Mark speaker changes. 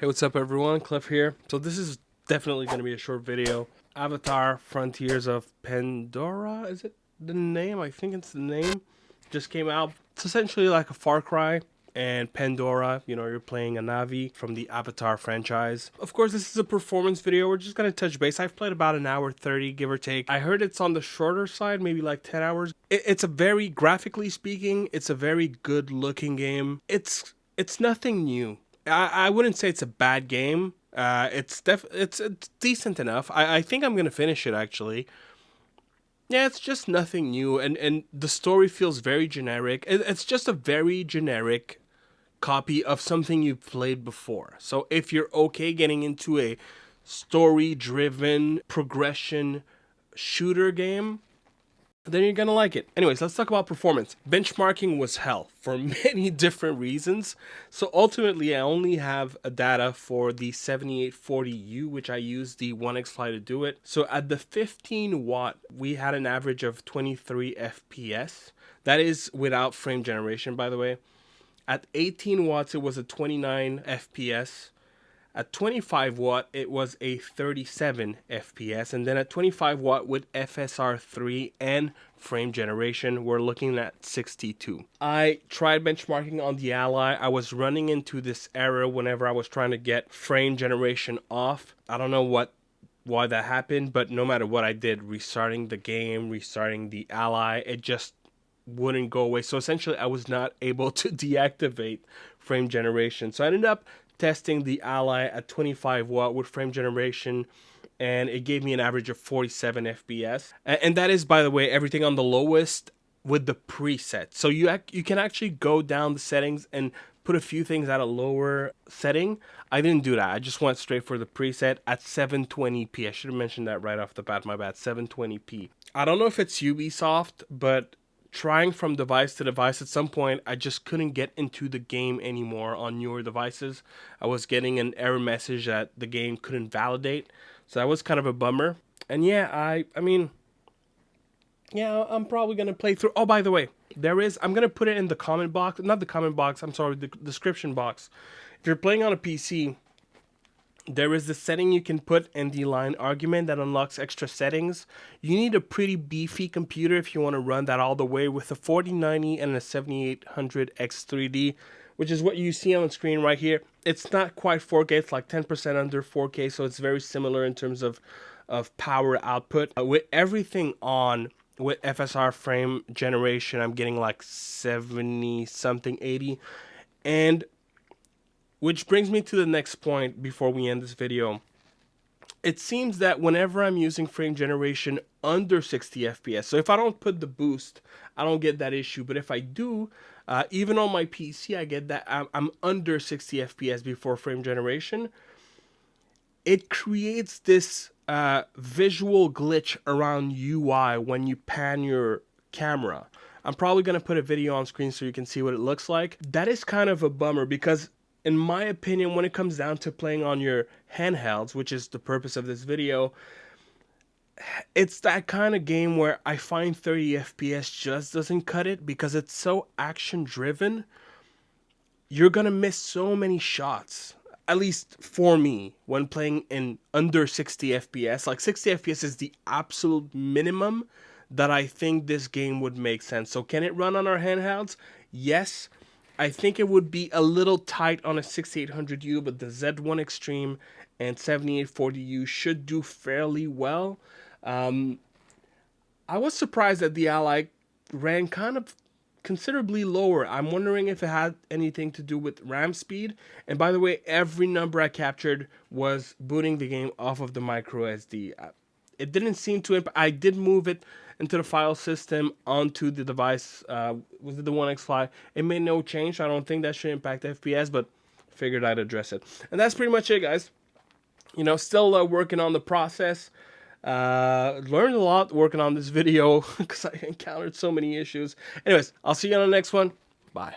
Speaker 1: Hey, what's up everyone? Cliff here. So this is definitely going to be a short video. Avatar Frontiers of Pandora, is it the name? I think it's the name. Just came out. It's essentially like a Far Cry and Pandora. You know, you're playing a Navi from the Avatar franchise. Of course, this is a performance video. We're just going to touch base. I've played about an hour 30, give or take. I heard it's on the shorter side, maybe like 10 hours. It's a very, graphically speaking, it's a very good looking game. It's nothing new. I wouldn't say it's a bad game. It's decent enough. I think I'm gonna finish it actually. Yeah, it's just nothing new, and the story feels very generic. It's just a very generic copy of something you've played before. So if you're okay getting into a story-driven progression shooter game, then you're gonna like it. Anyways, let's talk about performance. Benchmarking was hell for many different reasons. So ultimately, I only have a data for the 7840U, which I use the OneXFly to do it. So at the 15 watt, we had an average of 23 FPS. That is without frame generation, by the way. At 18 watts, it was a 29 FPS. At 25 watt, it was a 37 FPS, and then at 25 watt with FSR3 and frame generation, we're looking at 62. I tried benchmarking on the Ally. I was running into this error whenever I was trying to get frame generation off. I don't know why that happened, but no matter what I did, restarting the game, restarting the Ally, it just wouldn't go away. So essentially, I was not able to deactivate frame generation. So I ended up testing the Ally at 25 watt with frame generation, and it gave me an average of 47 FPS. And that is, by the way, everything on the lowest with the preset. So you can actually go down the settings and put a few things at a lower setting. I didn't do that. I just went straight for the preset at 720p. I should have mentioned that right off the bat. My bad. 720p. I don't know if it's Ubisoft, but trying from device to device, at some point I just couldn't get into the game anymore on newer devices. I was getting an error message that the game couldn't validate, so that was kind of a bummer. And yeah, I mean, yeah, I'm probably gonna play through. Oh, by the way, I'm gonna put it in the comment box, not the comment box, I'm sorry, the description box. If you're playing on a PC, there is the setting you can put in the line argument that unlocks extra settings. You need a pretty beefy computer if you want to run that all the way with a 4090 and a 7800 X3D, which is what you see on the screen right here. It's not quite 4K, it's like 10% under 4K, so it's very similar in terms of power output. With everything on, with FSR frame generation, I'm getting like 70 something, 80. And which brings me to the next point before we end this video. It seems that whenever I'm using frame generation under 60 FPS, so if I don't put the boost, I don't get that issue. But if I do, even on my PC, I get that I'm under 60 FPS before frame generation. It creates this visual glitch around UI when you pan your camera. I'm probably going to put a video on screen so you can see what it looks like. That is kind of a bummer because, in my opinion, when it comes down to playing on your handhelds, which is the purpose of this video, it's that kind of game where I find 30 FPS just doesn't cut it because it's so action driven. You're gonna miss so many shots, at least for me, when playing in under 60 FPS. Like 60 FPS is the absolute minimum that I think this game would make sense. So can it run on our handhelds? Yes. I think it would be a little tight on a 6800U, but the Z1 Extreme and 7840U should do fairly well. I was surprised that the Ally ran kind of considerably lower. I'm wondering if it had anything to do with RAM speed. And by the way, every number I captured was booting the game off of the micro SD. It didn't seem to. I did move it into the file system onto the device. Was it the OneXFly? It made no change. I don't think that should impact FPS, but figured I'd address it. And that's pretty much it, guys. You know, still working on the process. Learned a lot working on this video because I encountered so many issues. Anyways, I'll see you on the next one. Bye.